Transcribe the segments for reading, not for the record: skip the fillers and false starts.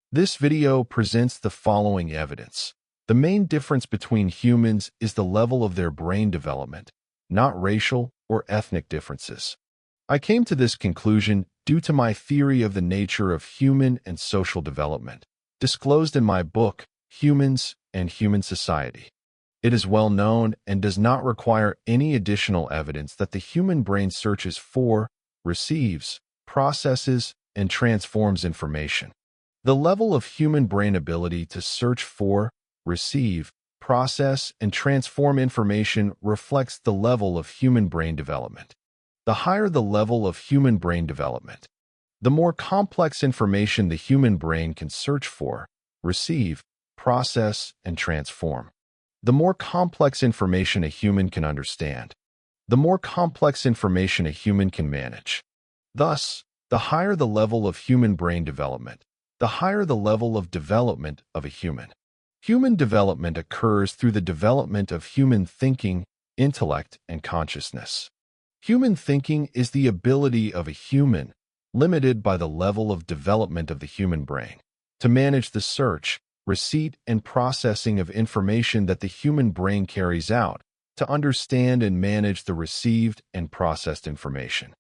This video presents the following evidence. The main difference between humans is the level of their brain development, not racial or ethnic differences. I came to this conclusion due to my theory of the nature of human and social development, disclosed in my book, Humans and Human Society. It is well known and does not require any additional evidence that the human brain searches for, receives, processes, and transforms information. The level of human brain ability to search for, receive, process, and transform information reflects the level of human brain development. The higher the level of human brain development, the more complex information the human brain can search for, receive, process, and transform. The more complex information a human can understand, the more complex information a human can manage. Thus, the higher the level of human brain development, the higher the level of development of a human. Human development occurs through the development of human thinking, intellect, and consciousness. Human thinking is the ability of a human, limited by the level of development of the human brain, to manage the search, receipt, and processing of information that the human brain carries out, to understand and manage the received and processed information.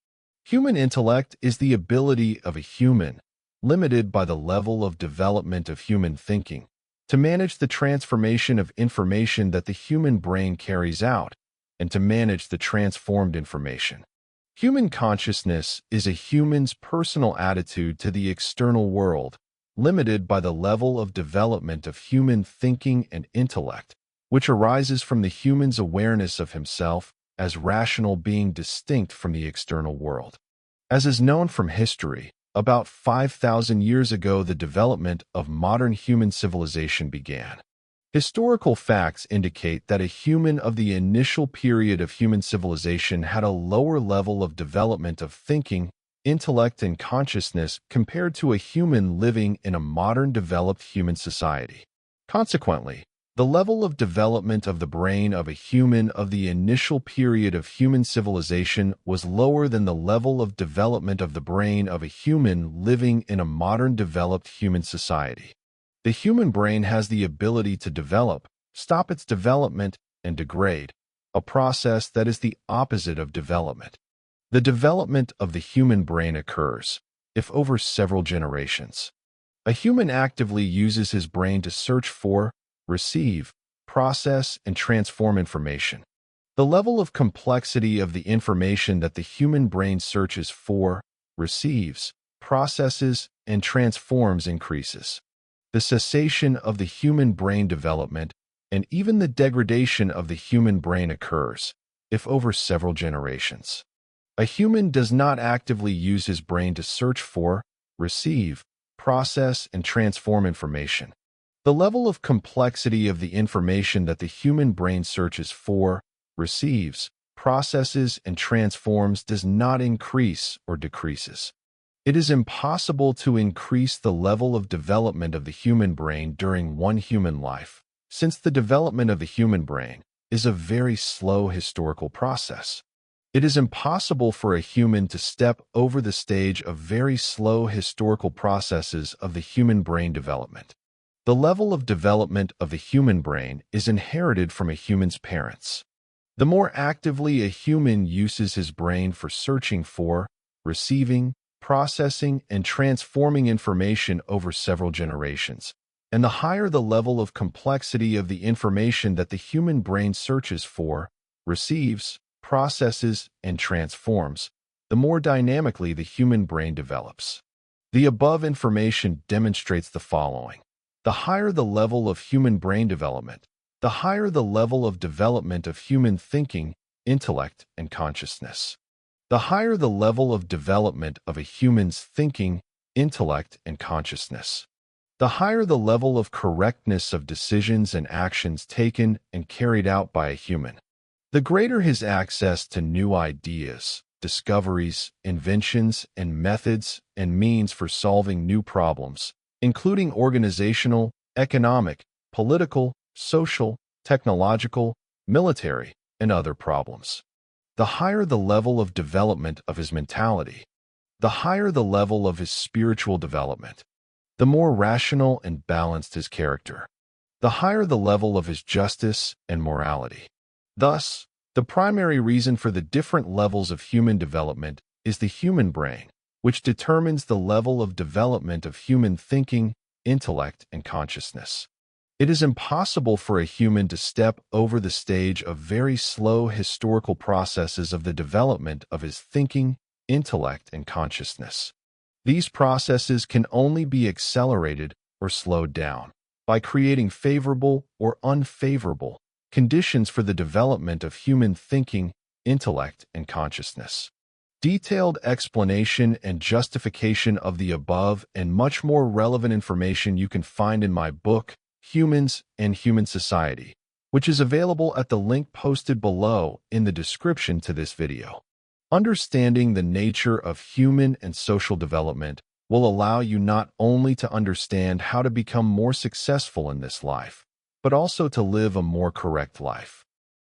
Human intellect is the ability of a human, limited by the level of development of human thinking, to manage the transformation of information that the human brain carries out, and to manage the transformed information. Human consciousness is a human's personal attitude to the external world, limited by the level of development of human thinking and intellect, which arises from the human's awareness of himself as rational being distinct from the external world. As is known from history, about 5,000 years ago the development of modern human civilization began. Historical facts indicate that a human of the initial period of human civilization had a lower level of development of thinking, intellect, and consciousness compared to a human living in a modern developed human society. Consequently, the level of development of the brain of a human of the initial period of human civilization was lower than the level of development of the brain of a human living in a modern developed human society. The human brain has the ability to develop, stop its development, and degrade, a process that is the opposite of development. The development of the human brain occurs, if over several generations. A human actively uses his brain to search for, receive, process, and transform information. The level of complexity of the information that the human brain searches for, receives, processes, and transforms increases. The cessation of the human brain development and even the degradation of the human brain occurs, if over several generations. A human does not actively use his brain to search for, receive, process, and transform information. The level of complexity of the information that the human brain searches for, receives, processes, and transforms does not increase or decreases. It is impossible to increase the level of development of the human brain during one human life, since the development of the human brain is a very slow historical process. It is impossible for a human to step over the stage of very slow historical processes of the human brain development. The level of development of the human brain is inherited from a human's parents. The more actively a human uses his brain for searching for, receiving, processing, and transforming information over several generations, and the higher the level of complexity of the information that the human brain searches for, receives, processes, and transforms, the more dynamically the human brain develops. The above information demonstrates the following. The higher the level of human brain development, the higher the level of development of human thinking, intellect, and consciousness. The higher the level of development of a human's thinking, intellect, and consciousness, the higher the level of correctness of decisions and actions taken and carried out by a human. The greater his access to new ideas, discoveries, inventions, and methods and means for solving new problems, including organizational, economic, political, social, technological, military, and other problems. The higher the level of development of his mentality, the higher the level of his spiritual development. the more rational and balanced his character, the higher the level of his justice and morality. Thus, the primary reason for the different levels of human development is the human brain, which determines the level of development of human thinking, intellect, and consciousness. It is impossible for a human to step over the stage of very slow historical processes of the development of his thinking, intellect, and consciousness. These processes can only be accelerated or slowed down by creating favorable or unfavorable conditions for the development of human thinking, intellect, and consciousness. Detailed explanation and justification of the above and much more relevant information you can find in my book, Humans and Human Society, which is available at the link posted below in the description to this video. Understanding the nature of human and social development will allow you not only to understand how to become more successful in this life, but also to live a more correct life.